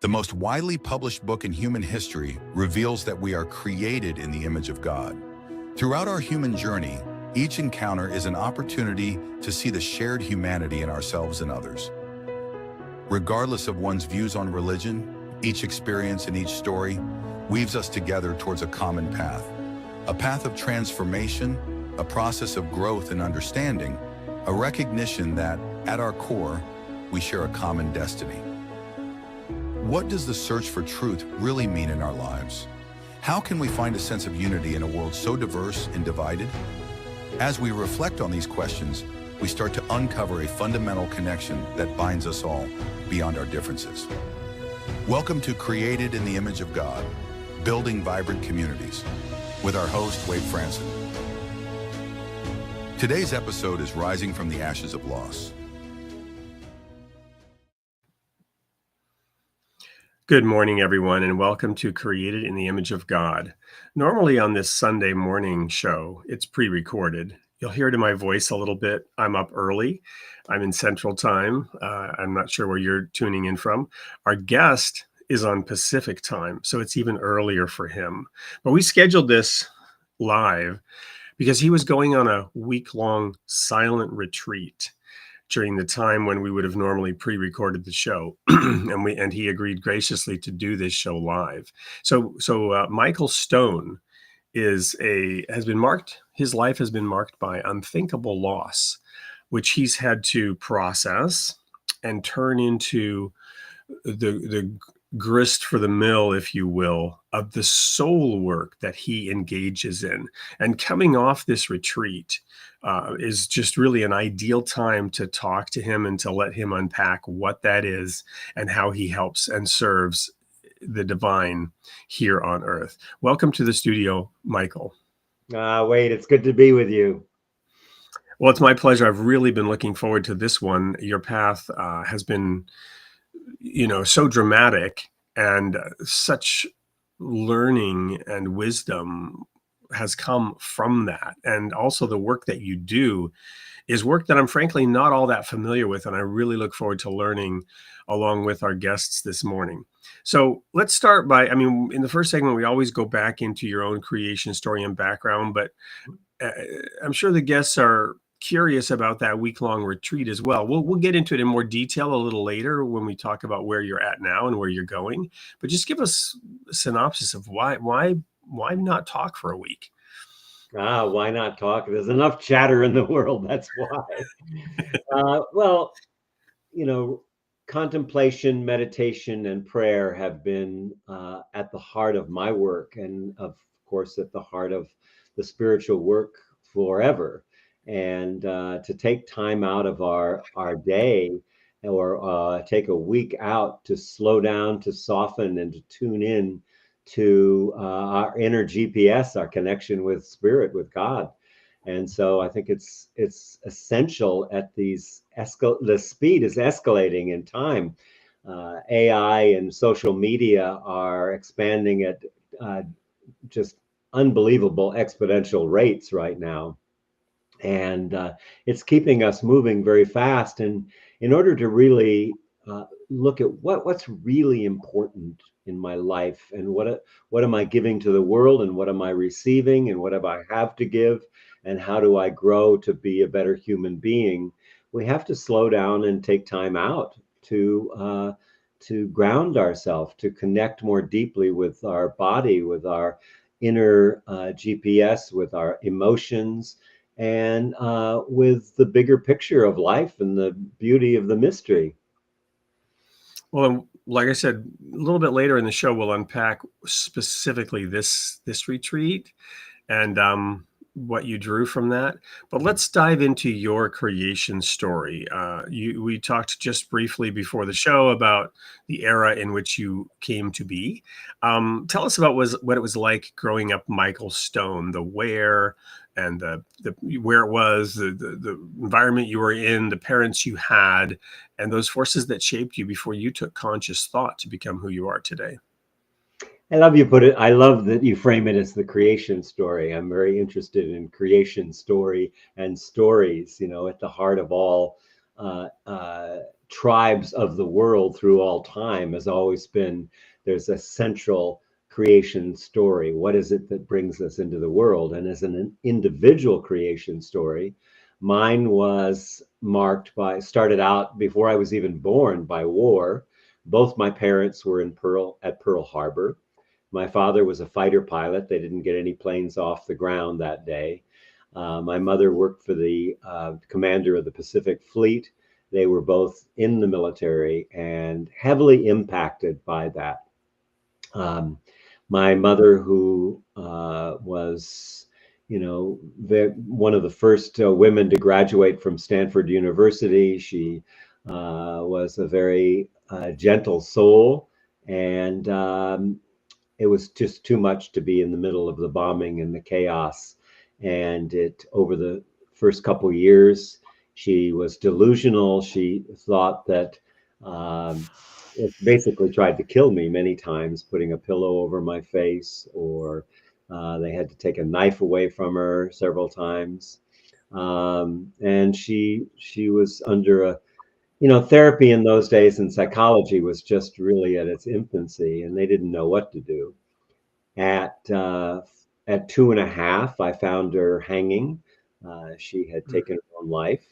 The most widely published book in human history reveals that we are created in the image of God. Throughout our human journey, each encounter is an opportunity to see the shared humanity in ourselves and others. Regardless of one's views on religion, each experience and each story weaves us together towards a common path. A path of transformation, a process of growth and understanding, a recognition that, at our core, we share a common destiny. What does the search for truth really mean in our lives? How can we find a sense of unity in a world so diverse and divided? As we reflect on these questions, we start to uncover a fundamental connection that binds us all beyond our differences. Welcome to Created in the Image of God, Building Vibrant Communities, with our host, Wade Franson. Today's episode is Rising from the Ashes of Loss. Good morning, everyone, and welcome to Created in the Image of God. Normally on this Sunday morning show, it's pre-recorded. You'll hear it in my voice a little bit. I'm up early. I'm in Central Time. I'm not sure where you're tuning in from. Our guest is on Pacific Time, so it's even earlier for him. But we scheduled this live because he was going on a week-long silent retreat during the time when we would have normally pre-recorded the show, and he agreed graciously to do this show live. So Michael Stone his life has been marked by unthinkable loss, which he's had to process and turn into the grist for the mill, if you will, of the soul work that he engages in. And coming off this retreat is just really an ideal time to talk to him and to let him unpack what that is and how he helps and serves the divine here on earth. Welcome to the studio, Michael. Wade, it's good to be with you. Well, it's my pleasure. I've really been looking forward to this one. Your path has been, so dramatic, and such learning and wisdom has come from that. And also the work that you do is work that I'm frankly not all that familiar with. And I really look forward to learning along with our guests this morning. So let's start by, in the first segment, we always go back into your own creation story and background, but I'm sure the guests are curious about that week-long retreat as well. We'll get into it in more detail a little later when we talk about where you're at now and where you're going. But just give us a synopsis of why not talk for a week? Why not talk? There's enough chatter in the world. That's why. Contemplation, meditation, and prayer have been at the heart of my work, and of course at the heart of the spiritual work forever. And to take time out of our day, or take a week out to slow down, to soften, and to tune in to our inner GPS, our connection with spirit, with God. And so I think it's essential at the speed is escalating in time. AI and social media are expanding at just unbelievable exponential rates right now. And it's keeping us moving very fast. And in order to really look at what's really important in my life, and what am I giving to the world, and what am I receiving, and what do I have to give, and how do I grow to be a better human being, we have to slow down and take time out to ground ourselves, to connect more deeply with our body, with our inner GPS, with our emotions, and with the bigger picture of life and the beauty of the mystery. Well, like I said, a little bit later in the show, we'll unpack specifically this retreat and what you drew from that. But let's dive into your creation story. We talked just briefly before the show about the era in which you came to be. Tell us about what it was like growing up Michael Stone, the where and the where it was, the environment you were in, the parents you had, and those forces that shaped you before you took conscious thought to become who you are today. I love that you frame it as the creation story. I'm very interested in creation story and stories, at the heart of all tribes of the world through all time has always been, there's a central creation story. What is it that brings us into the world? And as an individual creation story, mine was marked by, started out before I was even born, by war. Both my parents were at Pearl Harbor. My father was a fighter pilot. They didn't get any planes off the ground that day. My mother worked for the commander of the Pacific Fleet. They were both in the military and heavily impacted by that. My mother, who was, one of the first women to graduate from Stanford University, she was a very gentle soul, and it was just too much to be in the middle of the bombing and the chaos. And over the first couple of years, she was delusional. She thought that it basically tried to kill me many times, putting a pillow over my face, or they had to take a knife away from her several times. And she was under a, therapy in those days and psychology was just really at its infancy, and they didn't know what to do. At 2.5, I found her hanging. She had taken her own life,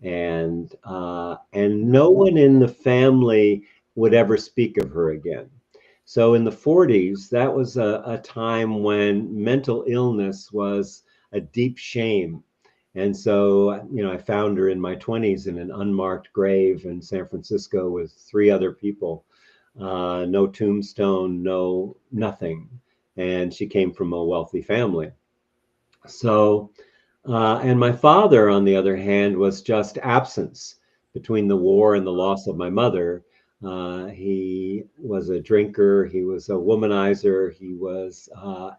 and no one in the family would ever speak of her again. So in the 40s, that was a time when mental illness was a deep shame. And so, I found her in my 20s in an unmarked grave in San Francisco with 3 other people. No tombstone, no nothing. And she came from a wealthy family. So, and my father, on the other hand, was just absence. Between the war and the loss of my mother, he was a drinker, he was a womanizer, he was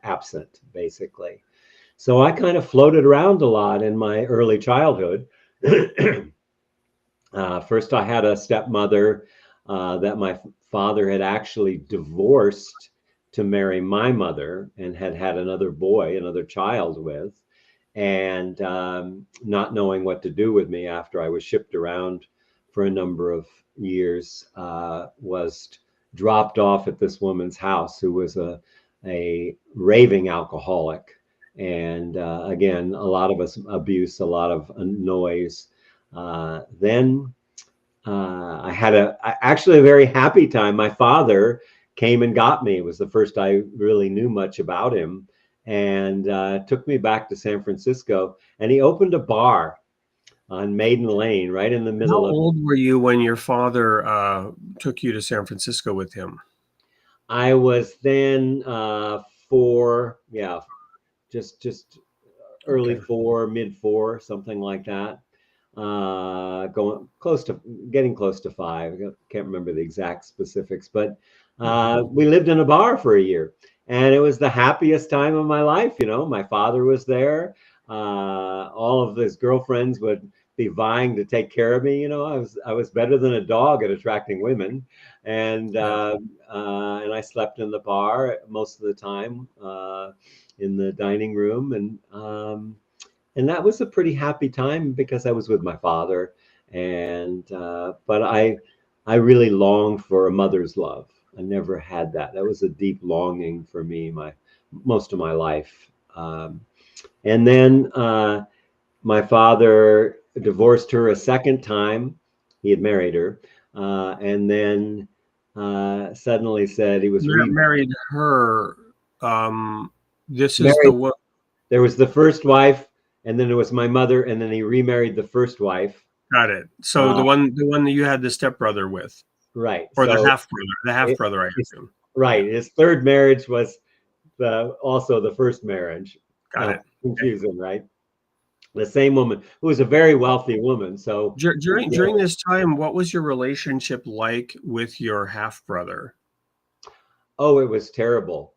absent, basically. So I kind of floated around a lot in my early childhood. First, I had a stepmother that my father had actually divorced to marry my mother, and had had another child with, and not knowing what to do with me after I was shipped around for a number of years, was dropped off at this woman's house, who was a raving alcoholic. And again, a lot of abuse, a lot of noise. Then I had actually a very happy time. My father came and got me. It was the first I really knew much about him, and took me back to San Francisco. And he opened a bar on Maiden Lane, right in the How middle of. old were you when your father took you to San Francisco with him? I was then 4, yeah, just early Okay. 4, mid 4, something like that. Getting close to 5. I can't remember the exact specifics, but we lived in a bar for a year, and it was the happiest time of my life. My father was there. All of his girlfriends would be vying to take care of me. I was better than a dog at attracting women, and I slept in the bar most of the time, in the dining room, and that was a pretty happy time because I was with my father, and but I really longed for a mother's love. I never had that. That was a deep longing for me most of my life. And then my father divorced her a second time. He had married her, and then suddenly said he was Married her. This is the married. one. There was the first wife, and then it was my mother, and then he remarried the first wife. Got it. So Uh, the one that you had the stepbrother with, right. or So the half it, brother, I it's, assume. right. His third marriage was also the first marriage. Got it. Okay. Confusing, right? The same woman, who was a very wealthy woman. So During this time, what was your relationship like with your half brother? oh, it was terrible.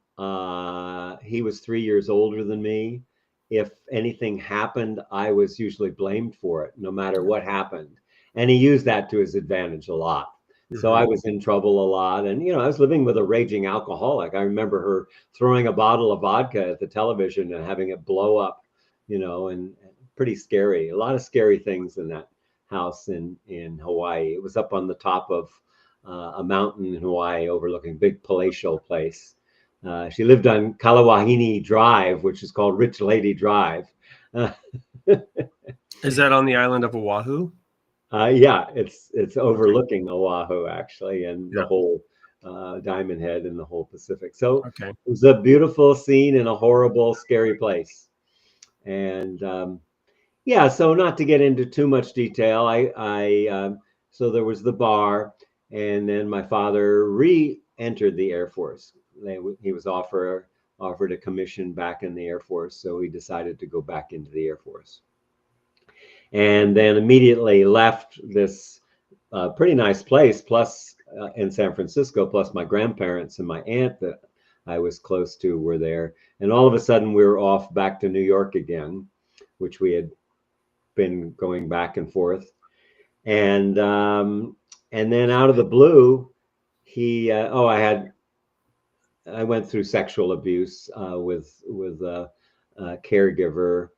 He was 3 years older than me. If anything happened, I was usually blamed for it, no matter what happened. And he used that to his advantage a lot. So I Mm-hmm. was in trouble a lot. And, I was living with a raging alcoholic. I remember her throwing a bottle of vodka at the television and having it blow up, and pretty scary. A lot of scary things in that house in Hawaii. It was up on the top of a mountain in Hawaii overlooking a big palatial place. She lived on Kalawahini Drive, which is called Rich Lady Drive. Is that on the island of Oahu? Yeah, it's overlooking Oahu actually, and the Yeah. whole Diamond Head and the whole Pacific. So Okay. it was a beautiful scene in a horrible, scary place. And yeah, so not to get into too much detail, so there was the bar, and then my father re-entered the Air Force. He was offered a commission back in the Air Force, so he decided to go back into the Air Force, and then immediately left this pretty nice place, plus in San Francisco, plus my grandparents and my aunt that I was close to were there, and all of a sudden we were off back to New York again, which we had been going back and forth, and then out of the blue, I went through sexual abuse with a caregiver,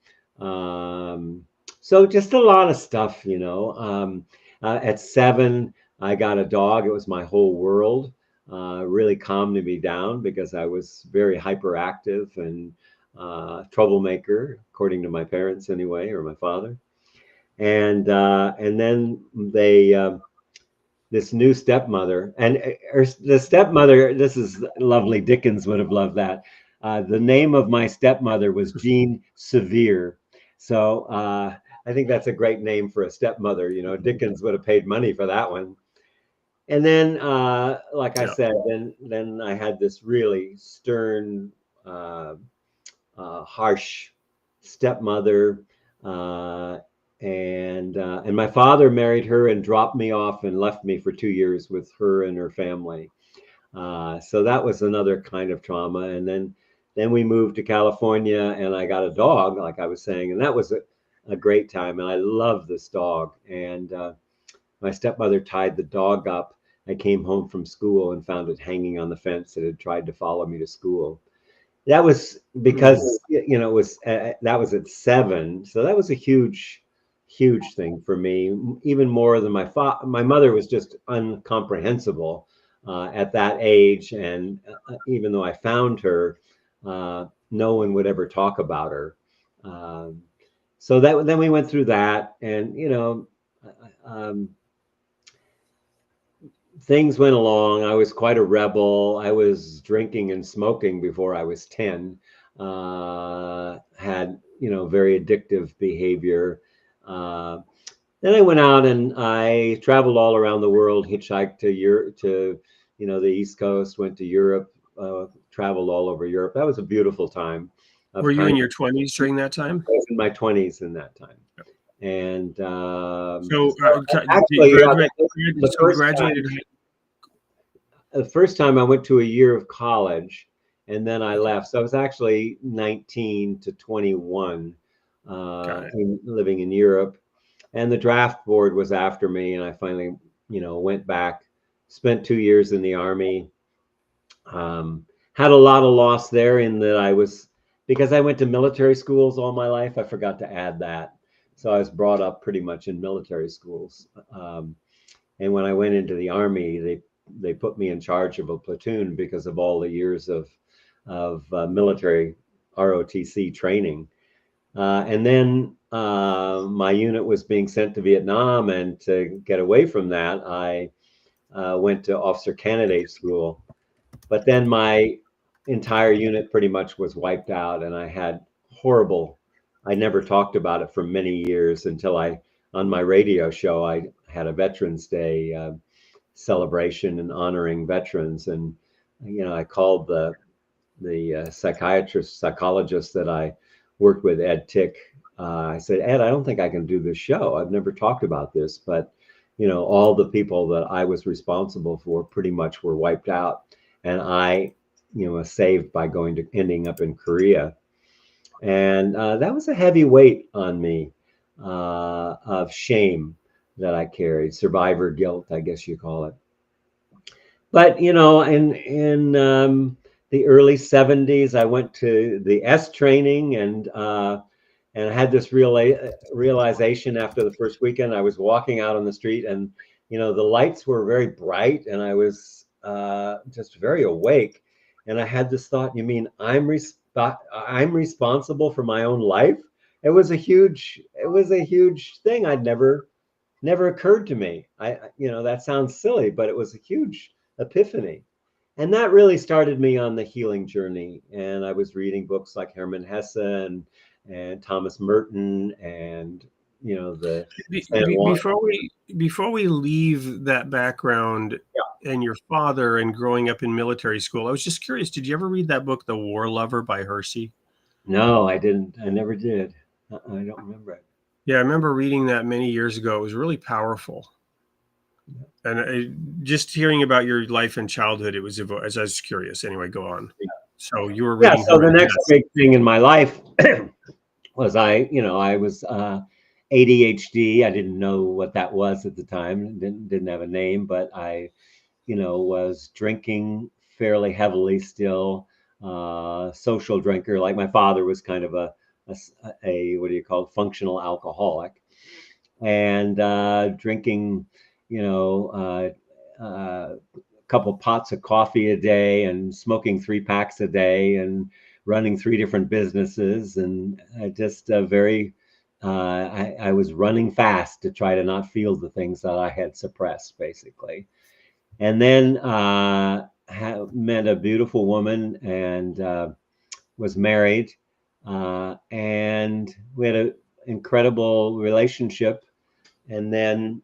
so just a lot of stuff, you know. At 7, I got a dog. It was my whole world. Really calmed me down because I was very hyperactive and troublemaker, according to my parents anyway, or my father. And then this new stepmother, and the stepmother, this is lovely. Dickens would have loved that. The name of my stepmother was Jean Severe. So I think that's a great name for a stepmother. You know, Dickens would have paid money for that one. And then, like I Yeah. said, then I had this really stern, harsh stepmother, uh, and my father married her and dropped me off and left me for 2 years with her and her family. So that was another kind of trauma. And then we moved to California, and I got a dog, like I was saying, and that was a great time. And I love this dog. And my stepmother tied the dog up. I came home from school and found it hanging on the fence. It had tried to follow me to school. That was because you know it was that was at 7, so that was a huge thing for me, even more than my mother was just incomprehensible at that age, and even though I found her, no one would ever talk about her. Um, so that then we went through that, and you know. Um, Things went along. I was quite a rebel. I was drinking and smoking before I was 10. Had, you know, very addictive behavior. Uh, then I went out and I traveled all around the world, hitchhiked to Europe, to, you know, the East Coast, went to Europe, traveled all over Europe. That was a beautiful time. Were Of you kind in of, your 20s during that time? I was in my 20s in that time. And So, did you actually, yeah, graduate? the So first time, graduated. the first time I went to a year of college, and then I left. So I was actually 19 to 21, Got it. living in Europe. And the draft board was after me, and I finally, you know, went back, spent 2 years in the Army. Had a lot of loss there in that because I went to military schools all my life, I forgot to add that. So I was brought up pretty much in military schools. And when I went into the Army, they put me in charge of a platoon because of all the years of military ROTC training. And then my unit was being sent to Vietnam, and to get away from that, I went to officer candidate school. But then my entire unit pretty much was wiped out, and I had horrible. I never talked about it for many years until on my radio show, I had a Veterans Day celebration and honoring veterans, and you know, I called the psychologist that I worked with, Ed Tick. I said, Ed, I don't think I can do this show. I've never talked about this, but you know, all the people that I was responsible for pretty much were wiped out, and I, you know, was saved by ending up in Korea, and that was a heavy weight on me of shame that I carried, survivor guilt, I guess you call it. But you know, in the early 70s, I went to the S training, and And I had this realization after the first weekend. I was walking out on the street, and the lights were very bright, and I was just very awake. And I had this thought: you mean I'm responsible for my own life? It was a huge thing. I'd never occurred to me. That sounds silly, but it was a huge epiphany. And that really started me on the healing journey. And I was reading books like Hermann Hesse and Thomas Merton and the San Juan. Before we leave that background and your father and growing up in military school, I was just curious, did you ever read that book, The War Lover by Hersey? No, I didn't. I never did. I don't remember it. Yeah, I remember reading that many years ago. It was really powerful. And just hearing about your life and childhood, as I was curious. Anyway, go on. Yeah. So you were Yeah. reading. So the next big thing in my life was I was ADHD. I didn't know what that was at the time. Didn't have a name, but I, was drinking fairly heavily still. Social drinker. Like my father was kind of a what do you call it, functional alcoholic, and drinking, a couple pots of coffee a day and smoking 3 packs a day and running 3 different businesses. And I was running fast to try to not feel the things that I had suppressed, basically. And then met a beautiful woman and was married. And we had an incredible relationship. And then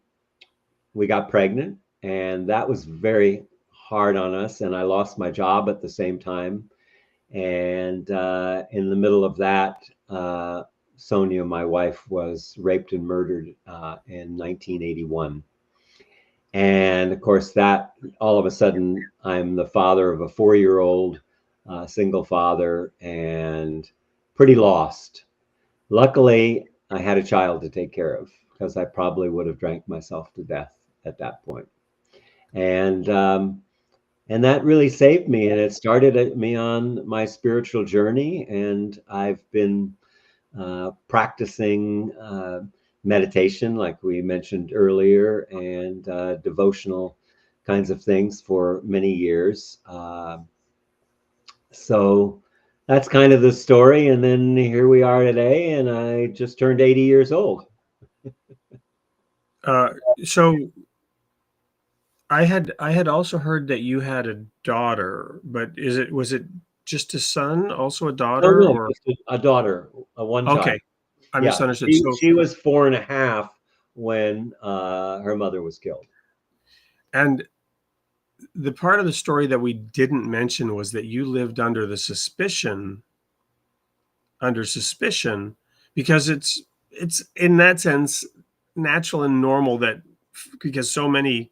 we got pregnant, and that was very hard on us. And I lost my job at the same time. And in the middle of that, Sonia, my wife, was raped and murdered in 1981. And of course, that all of a sudden, I'm the father of a 4-year-old, single father, and pretty lost. Luckily, I had a child to take care of, because I probably would have drank myself to death at that point. And that really saved me, and it started me on my spiritual journey. And I've been practicing meditation, like we mentioned earlier, and devotional kinds of things for many years. So that's kind of the story. And then here we are today, and I just turned 80 years old. So I had also heard that you had a daughter, but was it just a son, also a daughter, No, or just a daughter, one child. okay, I Yeah, misunderstood. she was 4.5 when her mother was killed. And the part of the story that we didn't mention was that you lived under suspicion, because it's in that sense natural and normal that because so many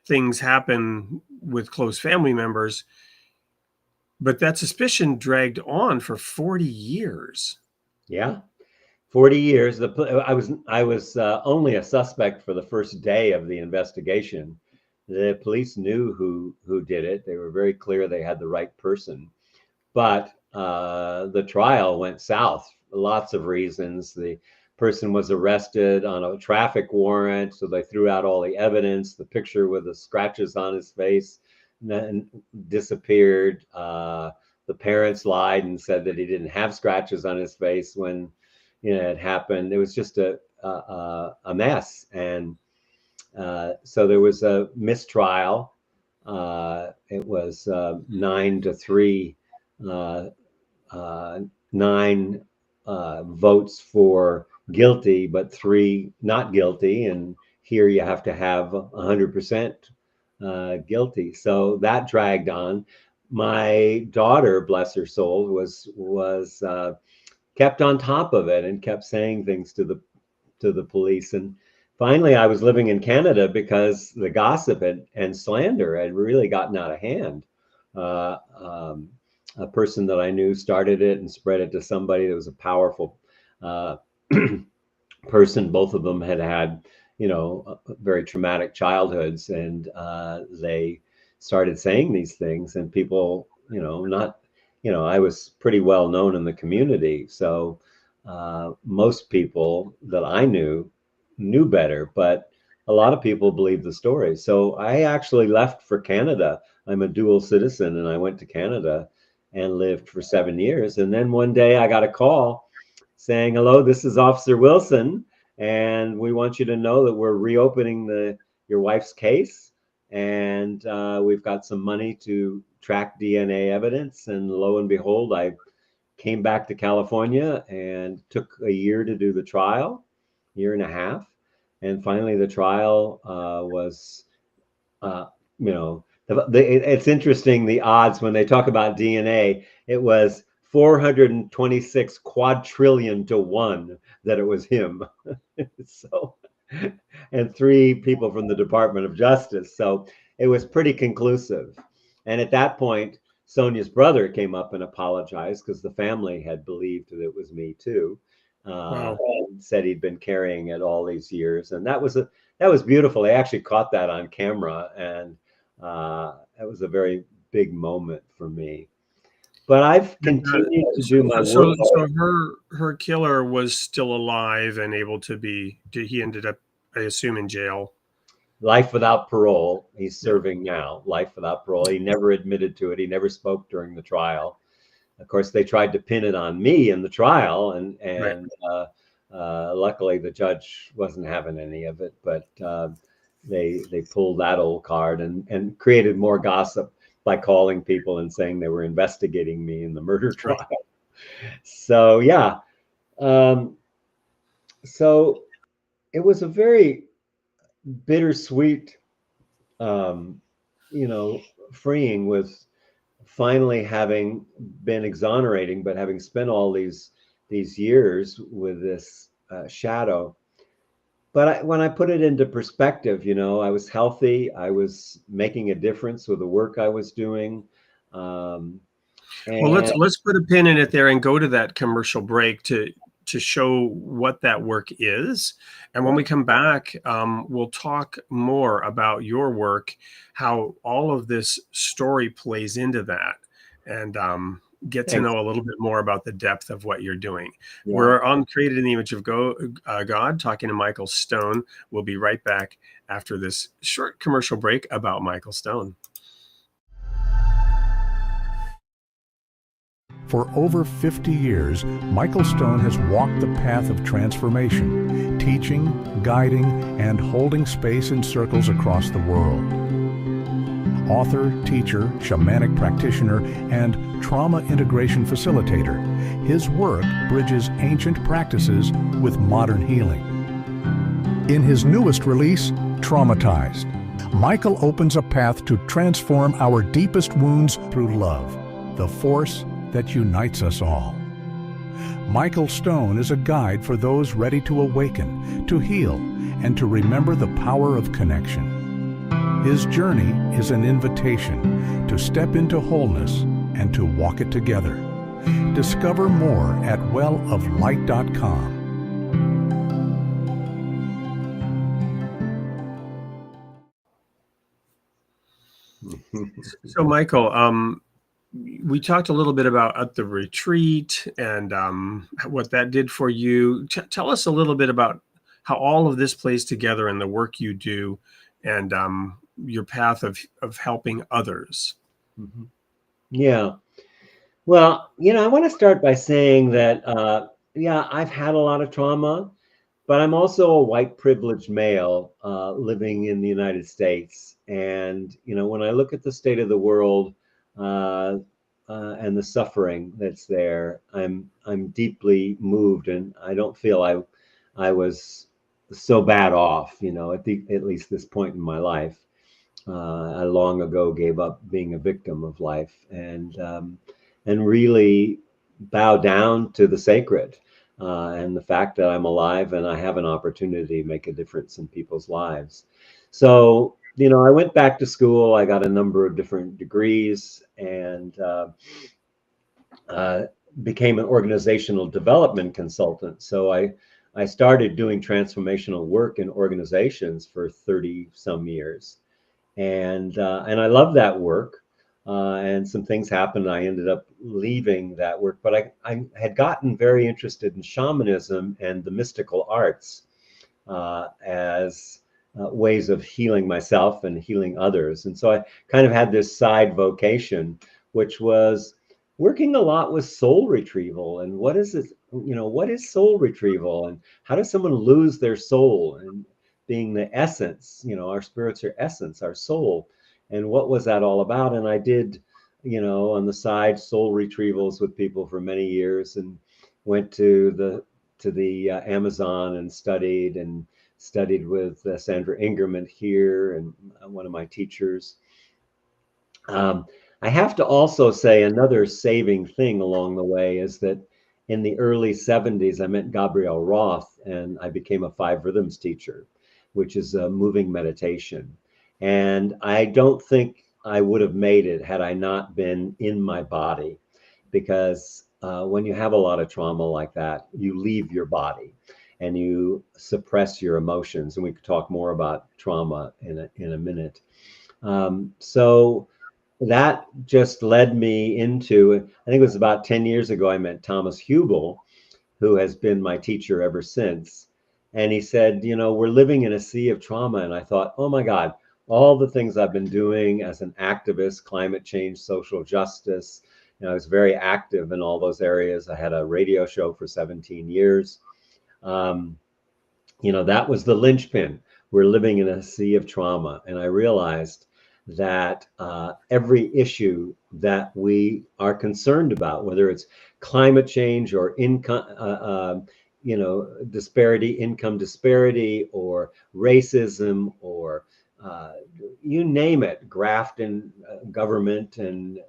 things happen with close family members, but that suspicion dragged on for 40 years. Yeah, 40 years. I was only a suspect for the first day of the investigation. The police knew who did it. They were very clear they had the right person. But the trial went south for lots of reasons. The person was arrested on a traffic warrant, so they threw out all the evidence. The picture with the scratches on his face then disappeared. The parents lied and said that he didn't have scratches on his face when it happened. It was just a mess. And so there was a mistrial. It was 9-3. 9 votes for guilty, but 3 not guilty. And here you have to have 100% guilty. So that dragged on. My daughter, bless her soul, was kept on top of it and kept saying things to the police. And finally, I was living in Canada because the gossip and slander had really gotten out of hand. Uh, um, a person that I knew started it and spread it to somebody that was a powerful uh, person. Both of them had very traumatic childhoods, and they started saying these things. And people, not, I was pretty well known in the community, so most people that I knew better, but a lot of people believe the story. So I actually left for Canada. I'm a dual citizen, and I went to Canada and lived for 7 years. And then one day I got a call saying, "Hello, this is Officer Wilson, and we want you to know that we're reopening your wife's case, and we've got some money to track DNA evidence." And lo and behold, I came back to California and took a year to do the trial, year and a half. And finally, the trial was, uh, it's interesting, the odds when they talk about DNA, it was 426 quadrillion to 1 that it was him. So, and 3 people from the Department of Justice. So it was pretty conclusive. And at that point, Sonia's brother came up and apologized because the family had believed that it was me too. Wow. And said he'd been carrying it all these years, and that was beautiful. They actually caught that on camera, and it was a very big moment for me. But I've continued to do my work. So her killer was still alive and able to be. He ended up, I assume, in jail. Life without parole. He's Yeah. serving now. Life without parole. He never admitted to it. He never spoke during the trial. Of course, they tried to pin it on me in the trial, and Right. luckily the judge wasn't having any of it. But they pulled that old card and created more gossip by calling people and saying they were investigating me in the murder Right. trial. So yeah, so it was a very bittersweet, um, freeing, with finally having been exonerating, but having spent all these years with this shadow. But when I put it into perspective, I was healthy. I was making a difference with the work I was doing. Um, Well, and let's put a pin in it there and go to that commercial break to show what that work is. And when we come back, we'll talk more about your work, how all of this story plays into that, and get to thanks. know a little bit more about the depth of what you're doing. Yeah. We're on Created in the Image of God, talking to Michael Stone. We'll be right back after this short commercial break about Michael Stone. For over 50 years, Michael Stone has walked the path of transformation, teaching, guiding, and holding space in circles across the world. Author, teacher, shamanic practitioner, and trauma integration facilitator, his work bridges ancient practices with modern healing. In his newest release, Traumatized, Michael opens a path to transform our deepest wounds through love, the force that unites us all. Michael Stone is a guide for those ready to awaken, to heal, and to remember the power of connection. His journey is an invitation to step into wholeness and to walk it together. Discover more at welloflight.com. So, Michael, we talked a little bit about at the retreat and what that did for you. Tell us a little bit about how all of this plays together in the work you do and your path of helping others. Mm-hmm. Yeah. Well, I want to start by saying that, I've had a lot of trauma, but I'm also a white privileged male living in the United States. And, when I look at the state of the world and the suffering that's there, I'm deeply moved, and I don't feel I was so bad off, at least this point in my life. I long ago gave up being a victim of life, and really bow down to the sacred and the fact that I'm alive and I have an opportunity to make a difference in people's lives. So, I went back to school. I got a number of different degrees and became an organizational development consultant. So I started doing transformational work in organizations for 30 some years. And I love that work. and some things happened. I ended up leaving that work, but I had gotten very interested in shamanism and the mystical arts as ways of healing myself and healing others. And so I kind of had this side vocation, which was working a lot with soul retrieval. And what is it? What is soul retrieval? And how does someone lose their soul? And being the essence, our spirits are essence, our soul. And what was that all about? And I did, on the side, soul retrievals with people for many years, and went to the Amazon and studied with Sandra Ingerman here, and one of my teachers. Um, I have to also say another saving thing along the way is that in the early 70s, I met Gabrielle Roth, and I became a 5 rhythms teacher, which is a moving meditation. And I don't think I would have made it had I not been in my body, because when you have a lot of trauma like that, you leave your body and you suppress your emotions. And we could talk more about trauma in a minute. So that just led me into, I think it was about 10 years ago, I met Thomas Hubel, who has been my teacher ever since. And he said, we're living in a sea of trauma. And I thought, oh my God, all the things I've been doing as an activist, climate change, social justice, I was very active in all those areas. I had a radio show for 17 years. That was the linchpin. We're living in a sea of trauma. And I realized that every issue that we are concerned about, whether it's climate change or income, income disparity, or racism, or you name it, graft in government, and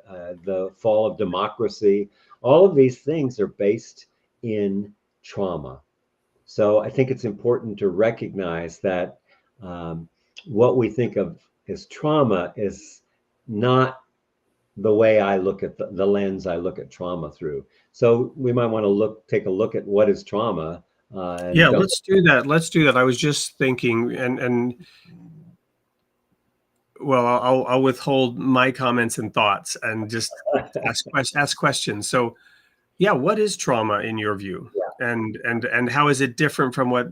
the fall of democracy, all of these things are based in trauma. So I think it's important to recognize that what we think of as trauma is not the way I look at the lens I look at trauma through. So we might want to take a look at what is trauma. Yeah, let's do that. Let's do that. I was just thinking, and well, I'll withhold my comments and thoughts and just ask questions. So, yeah, what is trauma in your view? Yeah. And how is it different from what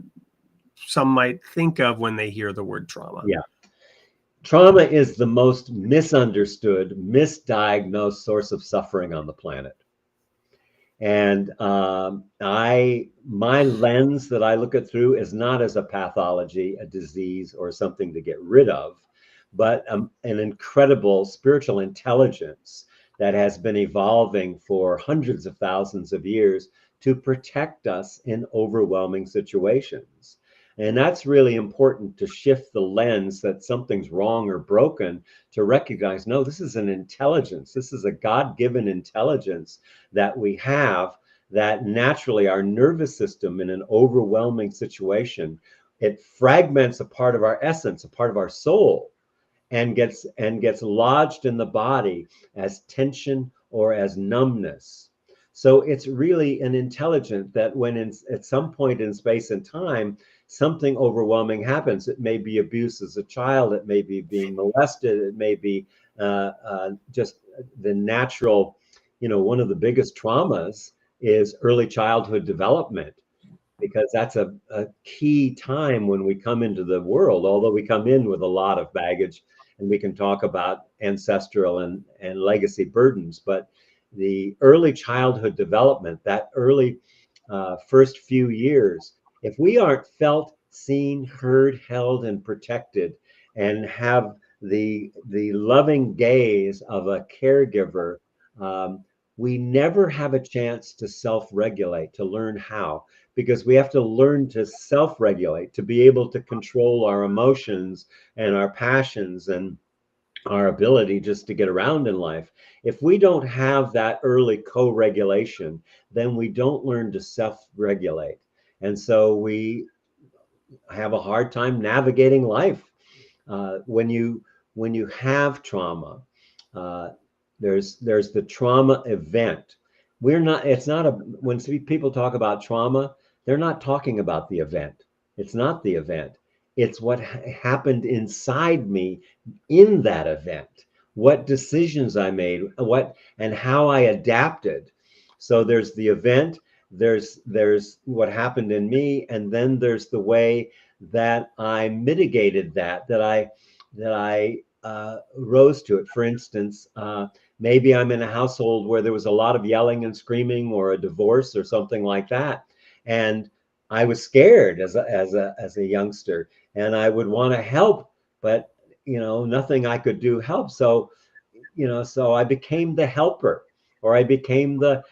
some might think of when they hear the word trauma? Yeah. Trauma is the most misunderstood, misdiagnosed source of suffering on the planet. And my lens that I look at through is not as a pathology, a disease, or something to get rid of, but an incredible spiritual intelligence that has been evolving for hundreds of thousands of years to protect us in overwhelming situations. And that's really important, to shift the lens that something's wrong or broken, to recognize, no, this is an intelligence. This is a God-given intelligence that we have, that naturally our nervous system in an overwhelming situation, it fragments a part of our essence, a part of our soul, and gets lodged in the body as tension or as numbness. So it's really an intelligence that when at some point in space and time, something overwhelming happens. It may be abuse as a child, it may be being molested, it may be just the natural, one of the biggest traumas is early childhood development, because that's a key time when we come into the world, although we come in with a lot of baggage, and we can talk about ancestral and legacy burdens. But the early childhood development, that early first few years, if we aren't felt, seen, heard, held, and protected, and have the loving gaze of a caregiver, we never have a chance to self-regulate, to learn how, because we have to learn to self-regulate, to be able to control our emotions and our passions and our ability just to get around in life. If we don't have that early co-regulation, then we don't learn to self-regulate. And so we have a hard time navigating life. When you have trauma, there's the trauma event. When people talk about trauma, they're not talking about the event. It's not the event. It's what happened inside me in that event. what decisions I made, what and how I adapted. So there's the event, there's what happened in me, and then there's the way that I mitigated that I rose to it. For instance, maybe I'm in a household where there was a lot of yelling and screaming, or a divorce, or something like that, and I was scared as a youngster, and I would want to help, but nothing I could do helped. So I became the helper, or I became the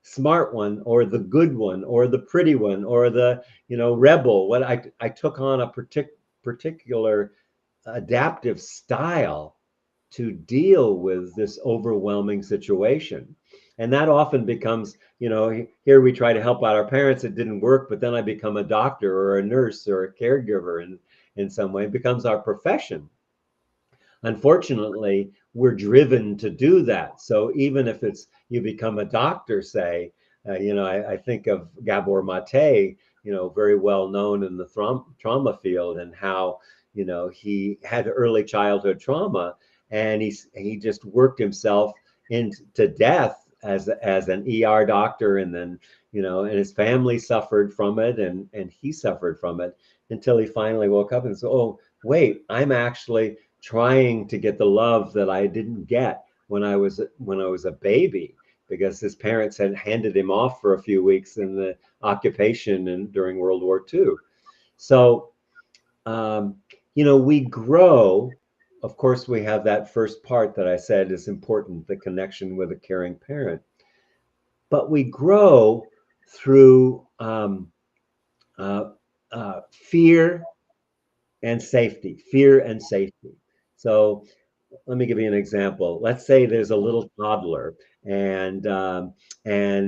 smart one, or the good one, or the pretty one, or the rebel. What I took on a particular adaptive style to deal with this overwhelming situation. And that often becomes, here we try to help out our parents, it didn't work, but then I become a doctor or a nurse or a caregiver, and in some way it becomes our profession. Unfortunately, we're driven to do that. So even if it's you become a doctor, say, I think of Gabor Mate, very well known in the trauma field, and how he had early childhood trauma, and he just worked himself into death as an ER doctor, and then and his family suffered from it, and he suffered from it, until he finally woke up and said, "Oh, wait, I'm actually trying to get the love that I didn't get when I was a baby, because his parents had handed him off for a few weeks in the occupation and during World War II." So, um, we grow. Of course, we have that first part that I said is important, the connection with a caring parent. But we grow through uh, fear and safety, fear and safety. So let me give you an example. Let's say there's a little toddler, and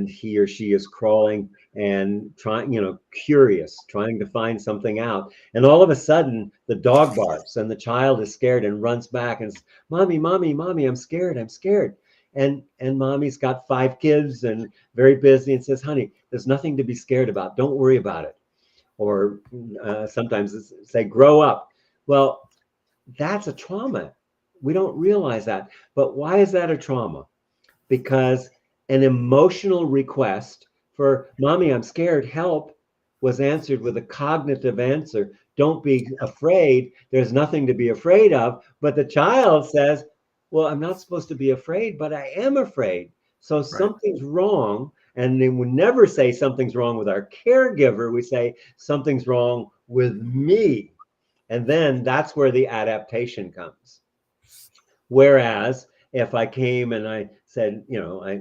he or she is crawling and trying, curious, trying to find something out. And all of a sudden, the dog barks, and the child is scared and runs back and says, "Mommy, mommy, mommy, I'm scared, I'm scared." And mommy's got 5 kids and very busy, and says, "Honey, there's nothing to be scared about. Don't worry about it." Or sometimes say, "Grow up." Well, that's a trauma. We don't realize that. But why is that a trauma? Because an emotional request for "Mommy, I'm scared, help," was answered with a cognitive answer: "Don't be afraid. There's nothing to be afraid of." But the child says, "Well, I'm not supposed to be afraid, but I am afraid. So Right. something's wrong." And then we never say something's wrong with our caregiver. We say something's wrong with me. And then that's where the adaptation comes. Whereas if I came and I said, I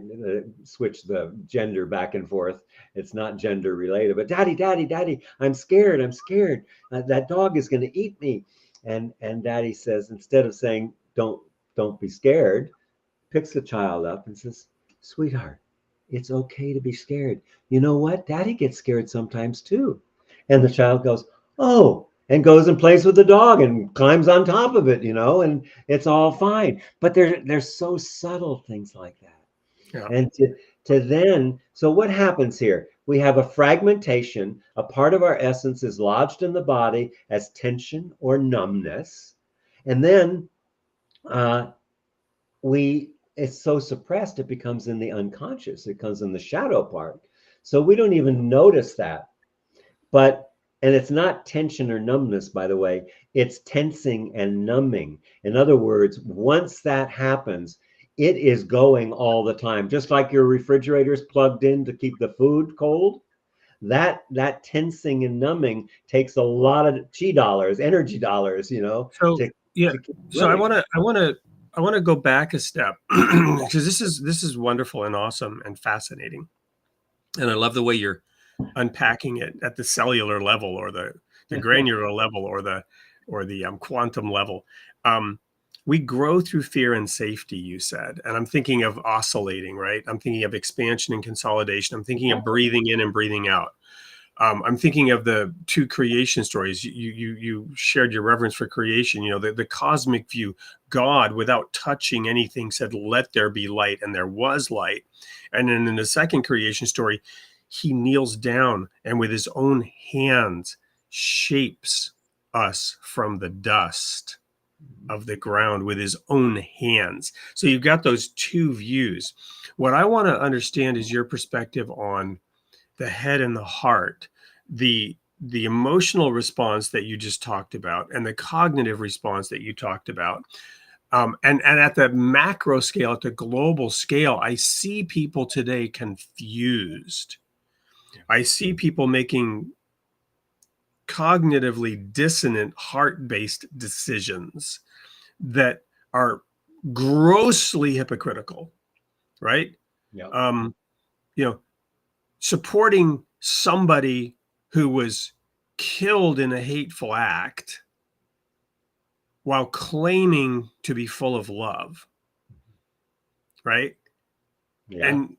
switched the gender back and forth, it's not gender related, but "Daddy, daddy, daddy, I'm scared, I'm scared. That dog is going to eat me." And daddy says, instead of saying, don't be scared, picks the child up and says, "Sweetheart, it's okay to be scared. You know what? Daddy gets scared sometimes too." And the child goes, "Oh," and goes and plays with the dog and climbs on top of it, and it's all fine. But there's so subtle things like that. Yeah. And to then, so what happens here? We have a fragmentation. A part of our essence is lodged in the body as tension or numbness. And then uh, it's so suppressed, it becomes in the unconscious, it comes in the shadow part, so we don't even notice that. And it's not tension or numbness, by the way, it's tensing and numbing. In other words, once that happens, it is going all the time, just like your refrigerator is plugged in to keep the food cold. That tensing and numbing takes a lot of chi dollars, energy dollars, So to yeah. keep So I running. want to go back a step, because this is wonderful and awesome and fascinating, and I love the way you're unpacking it at the cellular level, or the granular level, or the quantum level. Um, we grow through fear and safety, you said, and I'm thinking of oscillating, right? I'm thinking of expansion and consolidation. I'm thinking of breathing in and breathing out. I'm thinking of the 2 creation stories. You shared your reverence for creation. The cosmic view. God, without touching anything, said, "Let there be light," and there was light. And then in the second creation story, he kneels down and with his own hands shapes us from the dust. of the ground with his own hands. So you've got those two views. What I want to understand is your perspective on the head and the heart, the emotional response that you just talked about, and the cognitive response that you talked about. And at the macro scale, at the global scale, I see people today confused. I see people making cognitively dissonant, heart-based decisions that are grossly hypocritical, right? Yeah. You know, supporting somebody who was killed in a hateful act while claiming to be full of love, right? Yeah. And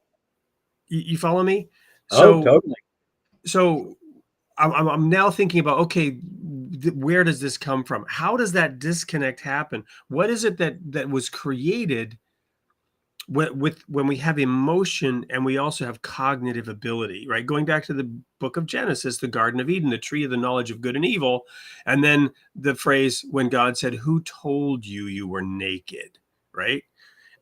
you follow me? Oh, So, totally. so I'm now thinking about, okay, where does this come from? How does that disconnect happen? What is it that was created when we have emotion and we also have cognitive ability, right? Going back to the book of Genesis, the Garden of Eden, the tree of the knowledge of good and evil, and then the phrase when God said, "Who told you you were naked?" Right?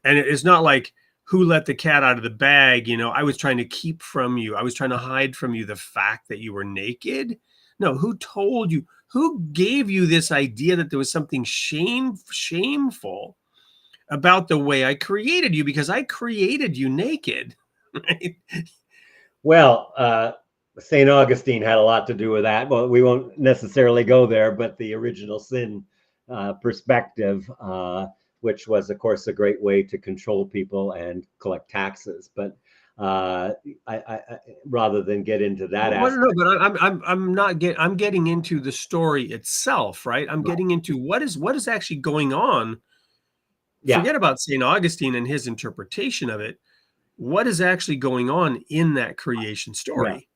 And it's not like, who let the cat out of the bag? I was trying to keep from you. I was trying to hide from you the fact that you were naked. No, who told you? Who gave you this idea that there was something shameful about the way I created you? Because I created you naked, right? Well, St. Augustine had a lot to do with that. Well, we won't necessarily go there, but the original sin perspective, which was, of course, a great way to control people and collect taxes. But rather than get into that Well, aspect, no, but I'm getting into the story itself, right? I'm getting into what is actually going on. yeah, Forget about St. Augustine and his interpretation of it. What is actually going on in that creation yeah. story?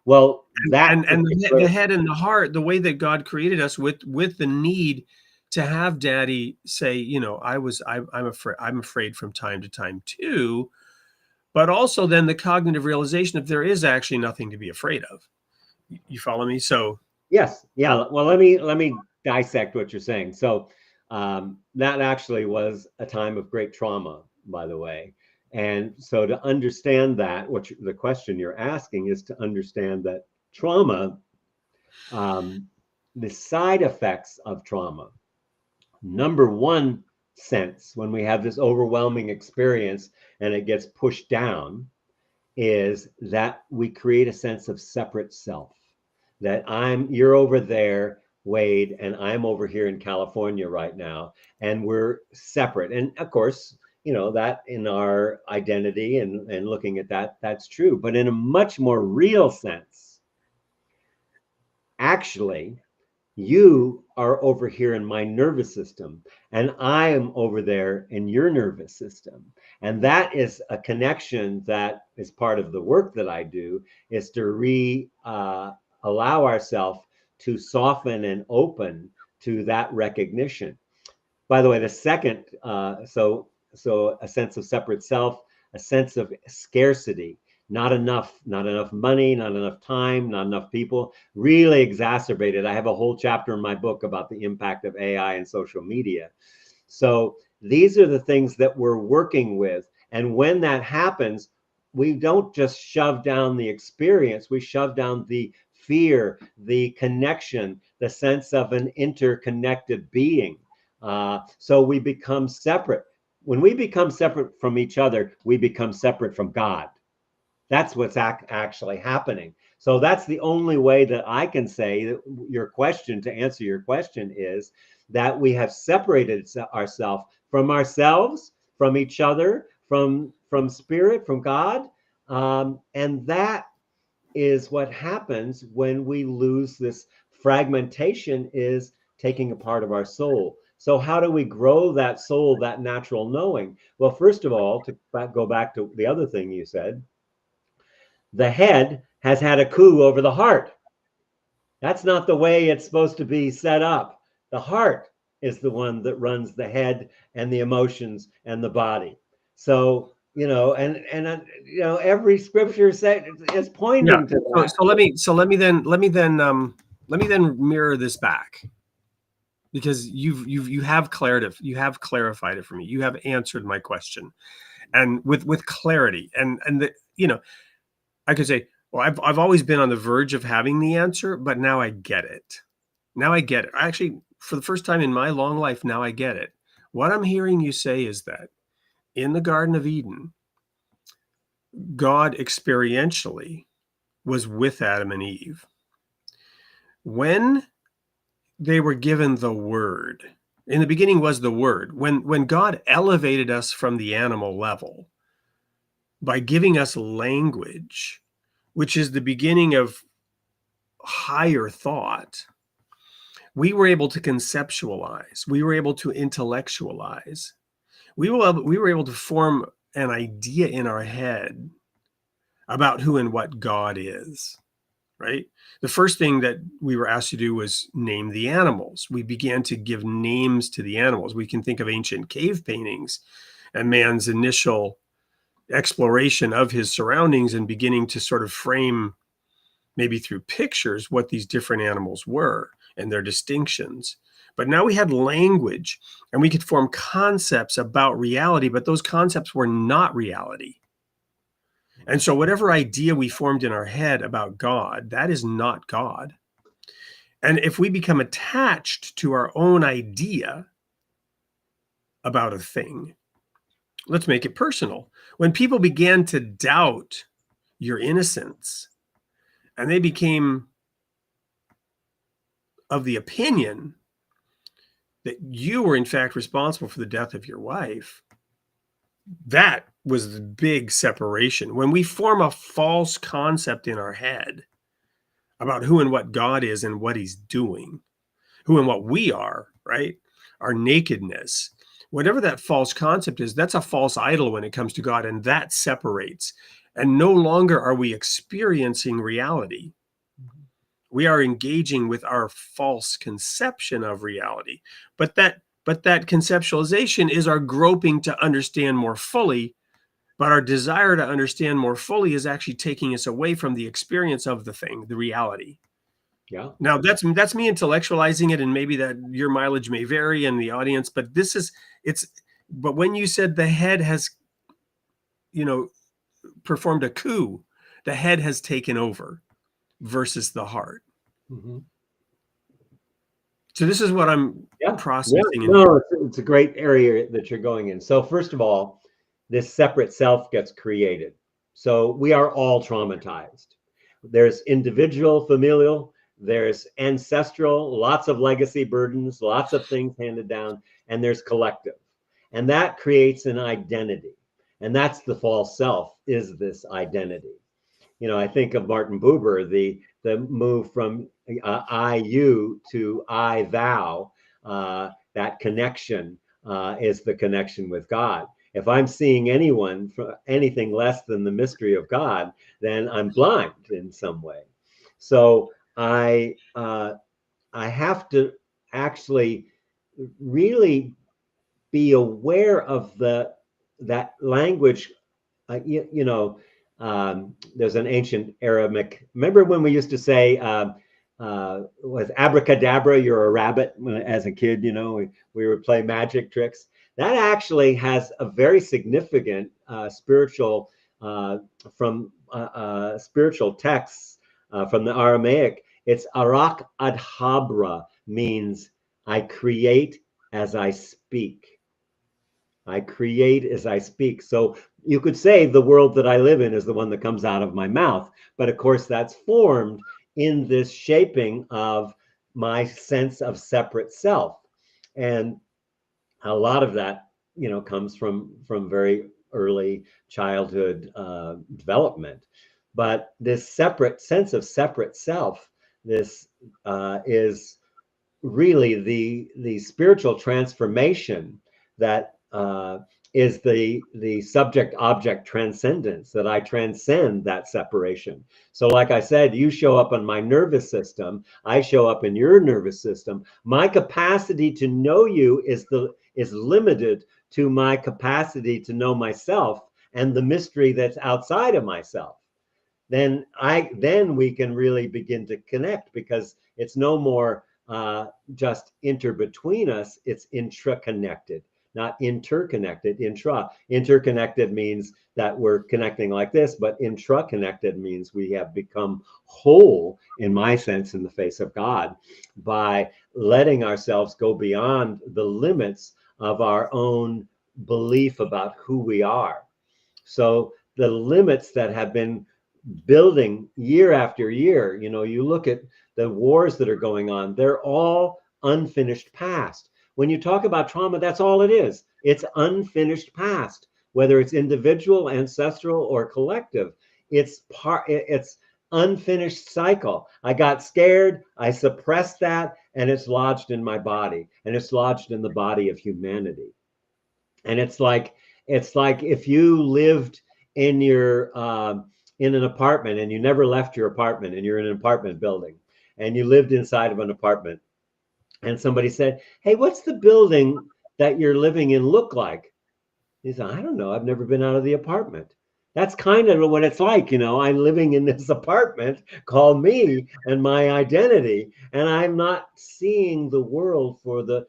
Well, that And the particular, head and the heart, the way that God created us with the need to have Daddy say, I'm afraid from time to time too, but also then the cognitive realization if there is actually nothing to be afraid of. You follow me? So yes, yeah. Well, let me dissect what you're saying. So that actually was a time of great trauma, by the way. And so to understand that, the question you're asking is to understand that trauma, the side effects of trauma, number one sense when we have this overwhelming experience and it gets pushed down is that we create a sense of separate self. That you're over there, Wade, and I'm over here in California right now, and we're separate. And of course, that in our identity and looking at that, that's true. But in a much more real sense, actually, you are over here in my nervous system, and I am over there in your nervous system. And that is a connection that is part of the work that I do, is to allow ourselves to soften and open to that recognition. By the way, the second, so a sense of separate self, a sense of scarcity, not enough money, not enough time, not enough people, really exacerbated. I have a whole chapter in my book about the impact of AI and social media. So these are the things that we're working with. And when that happens, we don't just shove down the experience, we shove down the fear, the connection, the sense of an interconnected being. So we become separate. When we become separate from each other, we become separate from God. That's what's actually happening. So that's the only way that I can say that to answer your question, is that we have separated ourselves, from each other, from spirit, from God. And that is what happens when we lose this fragmentation, is taking a part of our soul. So how do we grow that soul, that natural knowing? Well, first of all, to go back to the other thing you said, the head has had a coup over the heart. That's not the way it's supposed to be set up. The heart is the one that runs the head and the emotions and the body. So, every scripture is yeah. pointing to So, that. so let me then mirror this back. because you have clarified it for me. You have answered my question, and with clarity, and I could say, well, I've always been on the verge of having the answer, but now I get it. Now I get it. Actually, for the first time in my long life, now I get it. What I'm hearing you say is that in the Garden of Eden, God experientially was with Adam and Eve. When they were given the word, in the beginning was the word. When God elevated us from the animal level by giving us language, which is the beginning of higher thought, we were able to conceptualize, we were able to intellectualize, we were able to form an idea in our head about who and what God is, right? The first thing that we were asked to do was name the animals. We began to give names to the animals. We can think of ancient cave paintings and man's initial exploration of his surroundings and beginning to sort of frame, maybe through pictures, what these different animals were and their distinctions. But now we had language and we could form concepts about reality, but those concepts were not reality. And so whatever idea we formed in our head about God, that is not God. And if we become attached to our own idea about a thing, let's make it personal. When people began to doubt your innocence and they became of the opinion that you were in fact responsible for the death of your wife, that was the big separation. When we form a false concept in our head about who and what God is and what he's doing, who and what we are, right? Our nakedness, whatever that false concept is, that's a false idol when it comes to God, and that separates. And no longer are we experiencing reality. We are engaging with our false conception of reality. But that conceptualization is our groping to understand more fully. But our desire to understand more fully is actually taking us away from the experience of the thing, the reality. Yeah. Now that's me intellectualizing it, and maybe that your mileage may vary in the audience, but but when you said the head has, performed a coup, the head has taken over versus the heart. Mm-hmm. So this is what I'm processing. Yeah. No, it's a great area that you're going in. So first of all, this separate self gets created. So we are all traumatized. There's individual, familial, there's ancestral, lots of legacy burdens, lots of things handed down, and there's collective. And that creates an identity. And that's the false self, is this identity. I think of Martin Buber, the move from I, you to I, thou. That connection is the connection with God. If I'm seeing anyone for anything less than the mystery of God, then I'm blind in some way. So I have to actually really be aware of that language. There's an ancient Aramaic. Remember when we used to say, "Was abracadabra, you're a rabbit"? As a kid, we would play magic tricks. That actually has a very significant spiritual from spiritual texts from the Aramaic. It's arak adhabra, means I create as I speak. I create as I speak. So you could say the world that I live in is the one that comes out of my mouth. But of course, that's formed in this shaping of my sense of separate self. And a lot of that, comes from very early childhood development. But this separate sense of separate self, this is really the spiritual transformation that is the subject object transcendence, that I transcend that separation. So like I said, you show up on my nervous system, I show up in your nervous system. My capacity to know you is limited to my capacity to know myself and the mystery that's outside of myself. Then we can really begin to connect, because it's no more just inter between us, it's intraconnected, not interconnected. Interconnected means that we're connecting like this, but intraconnected means we have become whole, in my sense, in the face of God, by letting ourselves go beyond the limits of our own belief about who we are. So the limits that have been building year after year, you look at the wars that are going on, they're all unfinished past. When you talk about trauma, that's all it is. It's unfinished past, whether it's individual, ancestral, or collective. It's unfinished cycle. I got scared, I suppressed that, and it's lodged in my body, and it's lodged in the body of humanity. And it's like if you lived in your in an apartment and you never left your apartment, and you're in an apartment building and you lived inside of an apartment, and somebody said, "Hey, what's the building that you're living in look like?" You said, "I don't know. I've never been out of the apartment." That's kind of what it's like, I'm living in this apartment called me and my identity, and I'm not seeing the world for the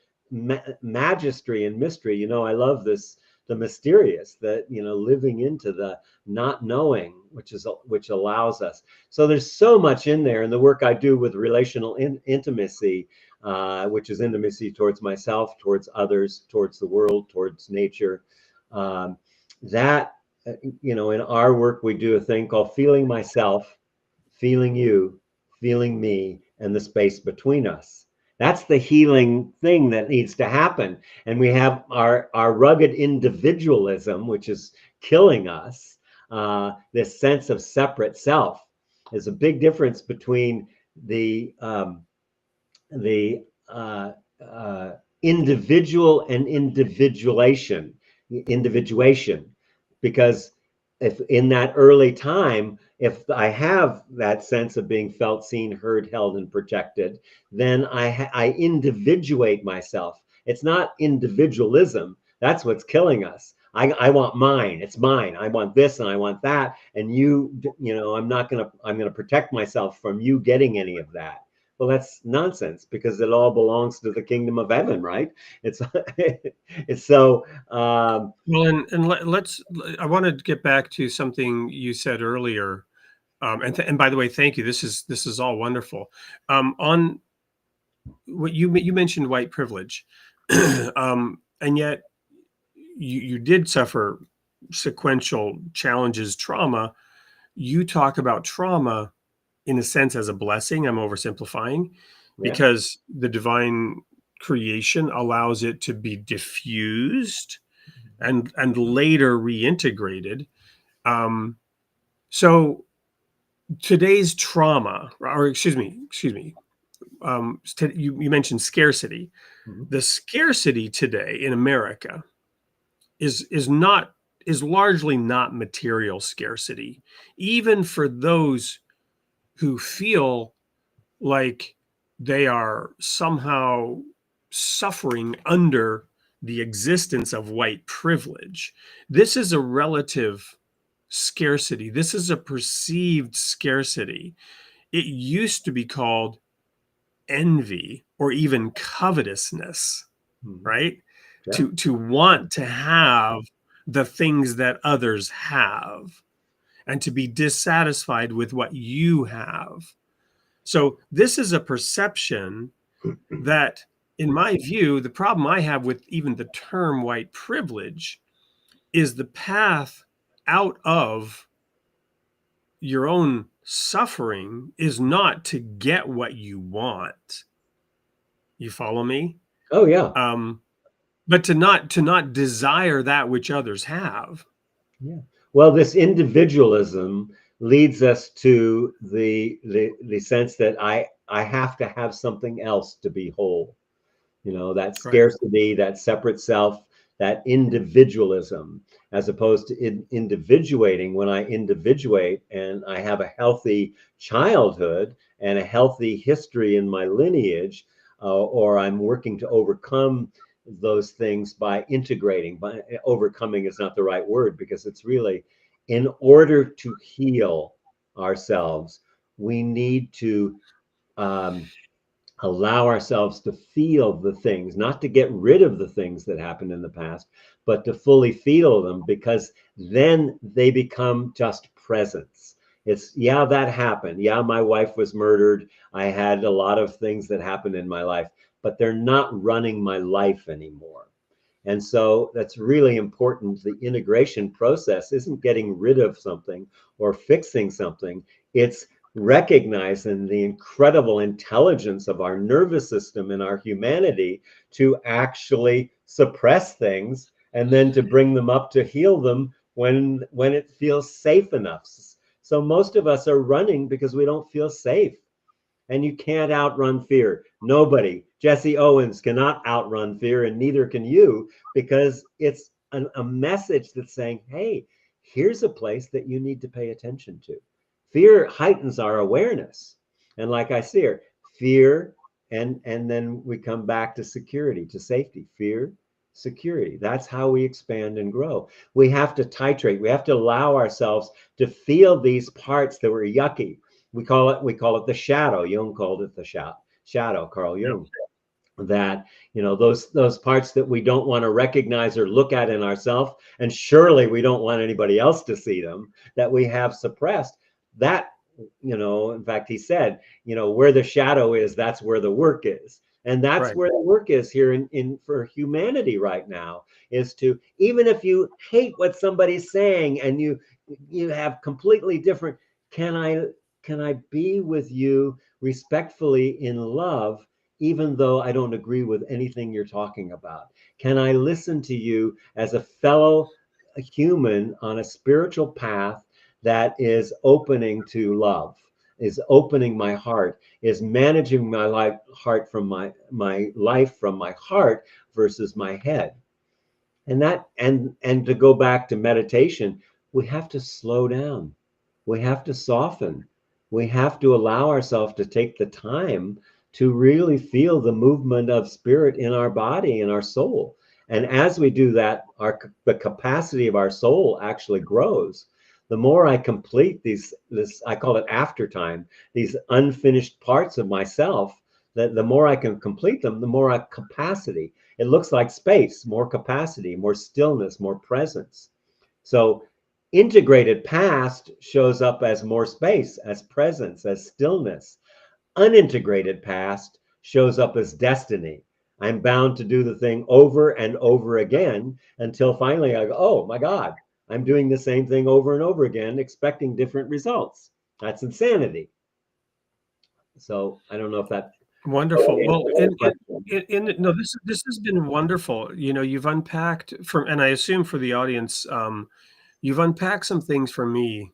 majesty and mystery. I love this, the mysterious, that, living into the not knowing, which allows us. So there's so much in there, and the work I do with relational intimacy, which is intimacy towards myself, towards others, towards the world, towards nature. That in our work, we do a thing called feeling myself, feeling you, feeling me, and the space between us. That's the healing thing that needs to happen. And we have our rugged individualism, which is killing us. This sense of separate self. There's a big difference between the individual and individuation, because if in that early time, if I have that sense of being felt, seen, heard, held, and protected, then I individuate myself. It's not individualism. That's what's killing us. I want mine. It's mine. I want this and I want that. And I'm going to protect myself from you getting any of that. Well, that's nonsense, because it all belongs to the kingdom of heaven, right? It's it's so. Well, and let's. I want to get back to something you said earlier, and by the way, thank you. This is all wonderful. On what you mentioned, white privilege, and yet you did suffer sequential challenges, trauma. You talk about trauma in a sense as a blessing. I'm oversimplifying, Yeah. because the divine creation allows it to be diffused and later reintegrated. So today's trauma, or excuse me, you mentioned scarcity. Mm-hmm. The scarcity today in America is largely not material scarcity, even for those who feel like they are somehow suffering under the existence of white privilege. This is a relative scarcity. This is a perceived scarcity. It used to be called envy or even covetousness, right? Yeah. To want to have the things that others have and to be dissatisfied with what you have. So this is a perception that, in my view, the problem I have with even the term white privilege is the path out of your own suffering is not to get what you want. You follow me? Oh yeah. But to not desire that which others have. Yeah. Well, this individualism leads us to the sense that I have to have something else to be whole. That scarcity, that separate self, that individualism, as opposed to individuating. When I individuate and I have a healthy childhood and a healthy history in my lineage, or I'm working to overcome those things by integrating. By overcoming is not the right word, because it's really, in order to heal ourselves, we need to allow ourselves to feel the things, not to get rid of the things that happened in the past, but to fully feel them, because then they become just presence. It's, yeah, that happened. Yeah, my wife was murdered. I had a lot of things that happened in my life, but they're not running my life anymore. And so that's really important. The integration process isn't getting rid of something or fixing something. It's recognizing the incredible intelligence of our nervous system and our humanity to actually suppress things and then to bring them up to heal them when it feels safe enough. So most of us are running because we don't feel safe. And you can't outrun fear. Nobody, Jesse Owens, cannot outrun fear, and neither can you, because it's a message that's saying, hey, here's a place that you need to pay attention to. Fear heightens our awareness. And like I see here, fear, and then we come back to security, to safety. Fear, security. That's how we expand and grow. We have to titrate. We have to allow ourselves to feel these parts that were yucky. We call it the shadow. Jung called it the shadow, Carl Jung. That, those parts that we don't want to recognize or look at in ourselves, and surely we don't want anybody else to see them, that we have suppressed. That, in fact, he said, where the shadow is, that's where the work is. And that's Right. where the work is here in for humanity right now, is to, even if you hate what somebody's saying and you have completely different, can I be with you respectfully in love, even though I don't agree with anything you're talking about? Can I listen to you as a fellow human on a spiritual path that is opening to love, is opening my heart, is managing my heart from my life from my heart versus my head? And that, and to go back to meditation, we have to slow down. We have to soften. We have to allow ourselves to take the time to really feel the movement of spirit in our body and our soul. And as we do that, the capacity of our soul actually grows. The more I complete this, I call it aftertime, these unfinished parts of myself, the more I can complete them, the more capacity. It looks like space, more capacity, more stillness, more presence. So integrated past shows up as more space, as presence, as stillness. Unintegrated past shows up as destiny. I'm bound to do the thing over and over again until finally I go, oh my God, I'm doing the same thing over and over again, expecting different results. That's insanity. So I don't know if that. Wonderful. Well, no, this has been wonderful. You've unpacked and I assume for the audience, you've unpacked some things for me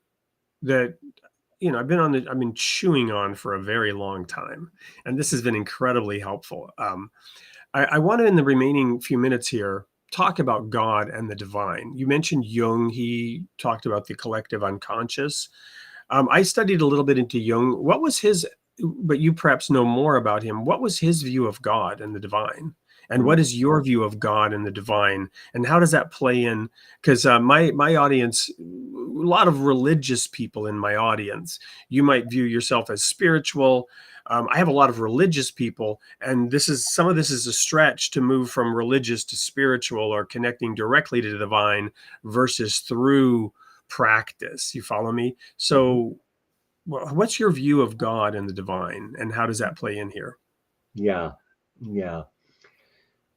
that I've been chewing on for a very long time, and this has been incredibly helpful. I want to, in the remaining few minutes here, talk about God and the divine. You mentioned Jung. He talked about the collective unconscious. I studied a little bit into Jung. What was his, but you perhaps know more about him. What was his view of God and the divine? And what is your view of God and the divine? And how does that play in? Because my audience, a lot of religious people in my audience, you might view yourself as spiritual. I have a lot of religious people, and some of this is a stretch to move from religious to spiritual or connecting directly to the divine versus through practice. You follow me? So what's your view of God and the divine, and how does that play in here? Yeah.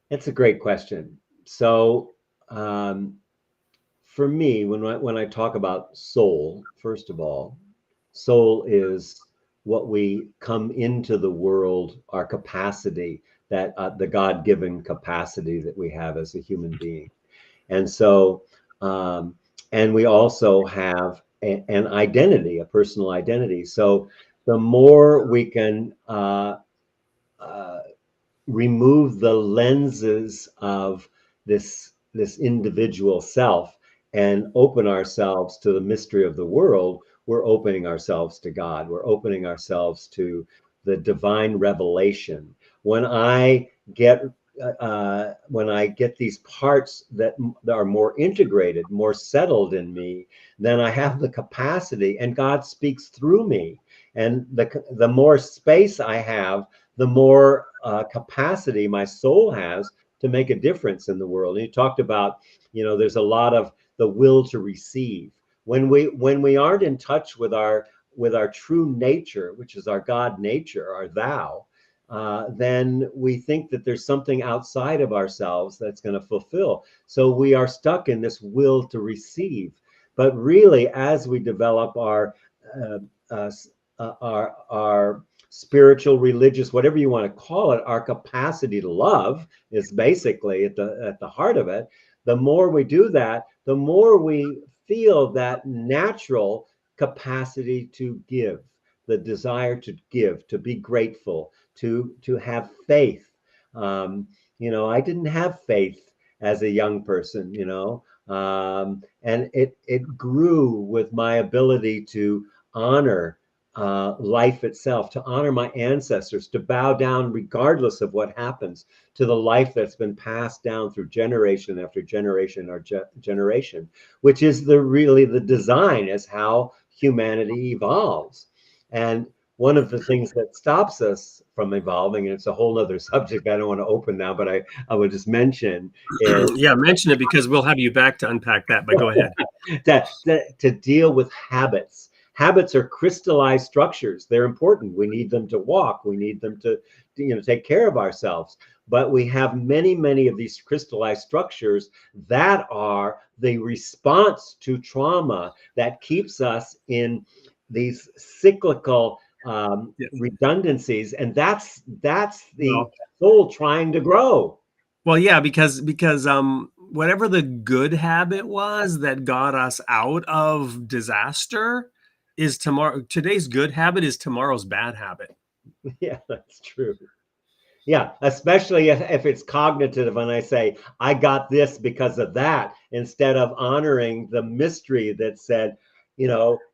It's a great question. So for me, when I talk about soul, first of all, soul is what we come into the world, our capacity, that the God-given capacity that we have as a human being. And so, and we also have an identity, a personal identity. So the more we can remove the lenses of this individual self and open ourselves to the mystery of the world, we're opening ourselves to God. We're opening ourselves to the divine revelation. When I get these parts that are more integrated, more settled in me, then I have the capacity, and God speaks through me. And the more space I have, the more capacity my soul has to make a difference in the world. And you talked about, there's a lot of the will to receive. When we aren't in touch with our true nature, which is our God nature, our thou, then we think that there's something outside of ourselves that's going to fulfill. So we are stuck in this will to receive. But really, as we develop our spiritual, religious, whatever you want to call it, our capacity to love is basically at the heart of it. The more we do that, the more we feel that natural capacity to give, the desire to give, to be grateful, to have faith. I didn't have faith as a young person, and it grew with my ability to honor life itself, to honor my ancestors, to bow down regardless of what happens to the life that's been passed down through generation after generation or generation, which is really the design, is how humanity evolves. And one of the things that stops us from evolving, and it's a whole other subject I don't want to open now, but I would just mention is Yeah, mention it, because we'll have you back to unpack that, but go ahead. to deal with habits. Habits are crystallized structures. They're important. We need them to walk. We need them to take care of ourselves. But we have many, many of these crystallized structures that are the response to trauma that keeps us in these cyclical redundancies, and that's the soul trying to grow. Well, yeah, because whatever the good habit was that got us out of disaster is today's good habit is tomorrow's bad habit. Yeah, that's true. Yeah, especially if it's cognitive, and I say, I got this because of that, instead of honoring the mystery that said,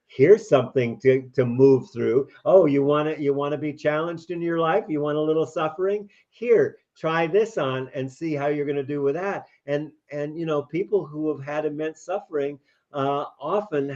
here's something to move through. Oh, you want to be challenged in your life? You want a little suffering? Here, try this on and see how you're going to do with that. And people who have had immense suffering often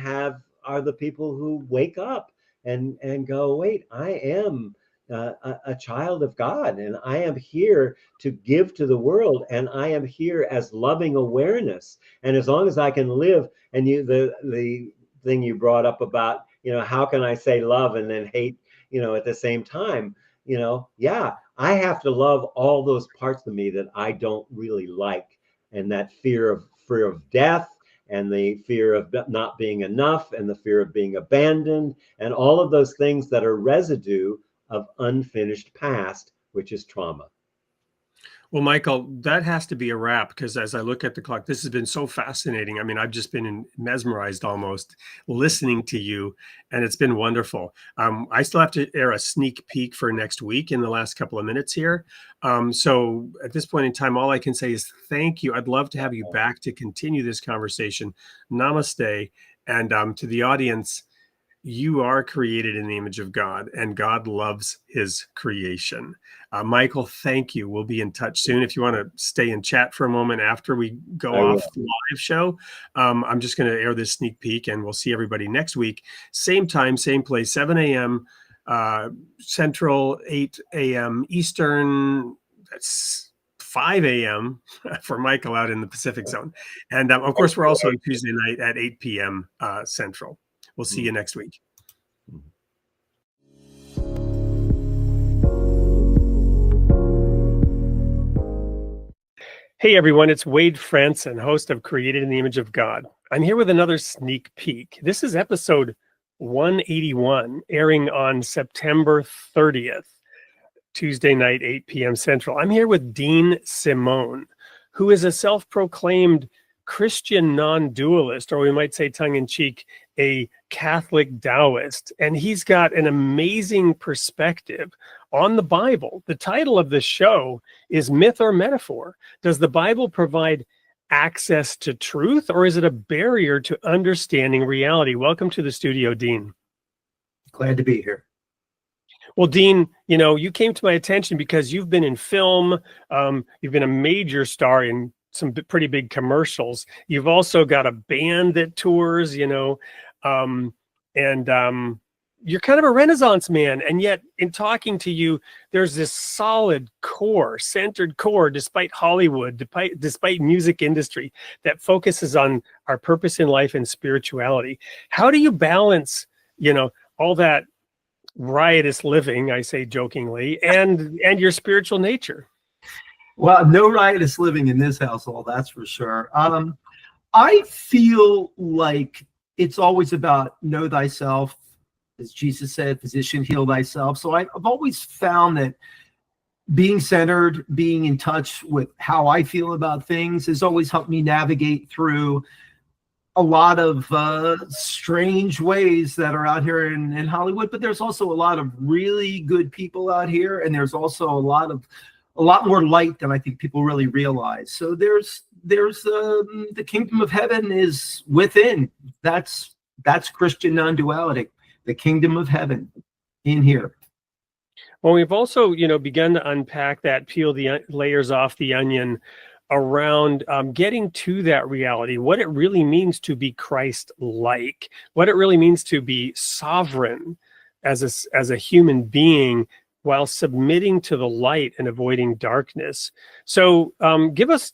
are the people who wake up and go, wait, I am a child of God, and I am here to give to the world, and I am here as loving awareness. And as long as I can live, and the thing you brought up about, how can I say love and then hate, at the same time, yeah, I have to love all those parts of me that I don't really like, and that fear of death, and the fear of not being enough, and the fear of being abandoned, and all of those things that are residue of unfinished past, which is trauma. Well, Michael, that has to be a wrap, because as I look at the clock, this has been so fascinating. I mean, I've just been mesmerized almost listening to you, and it's been wonderful. I still have to air a sneak peek for next week in the last couple of minutes here. So at this point in time, all I can say is thank you. I'd love to have you back to continue this conversation. Namaste. And to the audience, you are created in the image of God, and God loves his creation. Michael, thank you. We'll be in touch soon. If you want to stay and chat for a moment after we go off the live show, I'm just going to air this sneak peek, and we'll see everybody next week. Same time, same place, 7 a.m. Central, 8 a.m. Eastern. That's 5 a.m. for Michael out in the Pacific zone. And of course, we're also on Tuesday night at 8 p.m. Central. We'll see you next week. Hey everyone, it's Wade Franson, host of Created in the Image of God. I'm here with another sneak peek. This is episode 181, airing on September 30th, Tuesday night, 8 p.m. Central. I'm here with Dean Simone, who is a self-proclaimed Christian non-dualist, or we might say tongue-in-cheek, a Catholic Taoist, and he's got an amazing perspective on the Bible. The title of the show is Myth or Metaphor? Does the Bible provide access to truth, or is it a barrier to understanding reality? Welcome to the studio, Dean. Glad to be here. Well, Dean, you came to my attention because you've been in film. You've been a major star in some pretty big commercials. You've also got a band that tours, and you're kind of a Renaissance man, and yet in talking to you, there's this solid core, centered core, despite Hollywood, despite music industry, that focuses on our purpose in life and spirituality. How do you balance, all that riotous living, I say jokingly, and your spiritual nature? Well, no riotous living in this household, that's for sure. I feel like it's always about know thyself. As Jesus said, physician, heal thyself. So I've always found that being centered, being in touch with how I feel about things has always helped me navigate through a lot of strange ways that are out here in Hollywood. But there's also a lot of really good people out here, and there's also a lot more light than I think people really realize. So there's the kingdom of heaven is within. That's Christian non-duality. The kingdom of heaven in here. Well, we've also, begun to unpack that, peel the layers off the onion around getting to that reality, what it really means to be Christ-like, what it really means to be sovereign as a human being while submitting to the light and avoiding darkness. So give us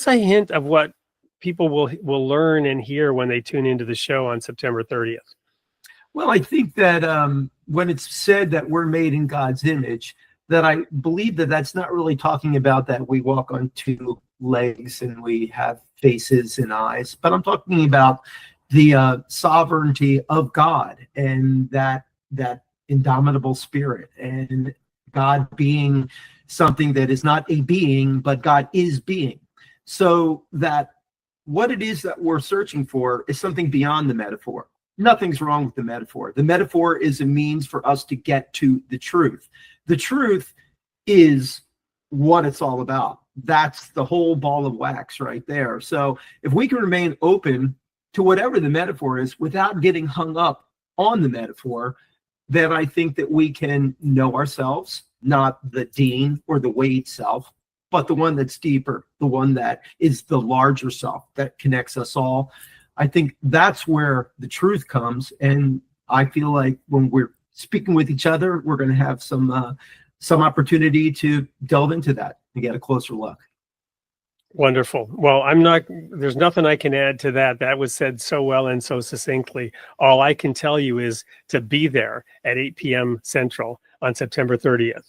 a hint of what people will learn and hear when they tune into the show on September 30th. Well, I think that when it's said that we're made in God's image, that I believe that that's not really talking about that we walk on two legs and we have faces and eyes, but I'm talking about the sovereignty of God and that indomitable spirit, and God being something that is not a being, but God is being. So that what it is that we're searching for is something beyond the metaphor. Nothing's wrong with the metaphor. The metaphor is a means for us to get to the truth. The truth is what it's all about. That's the whole ball of wax right there. So if we can remain open to whatever the metaphor is without getting hung up on the metaphor, then I think that we can know ourselves, not the dean or the weight self, but the one that's deeper, the one that is the larger self that connects us all. I think that's where the truth comes, and I feel like when we're speaking with each other, we're going to have some opportunity to delve into that and get a closer look. Wonderful. Well, there's nothing I can add to that. That was said so well and so succinctly. All I can tell you is to be there at 8 p.m. Central on September 30th.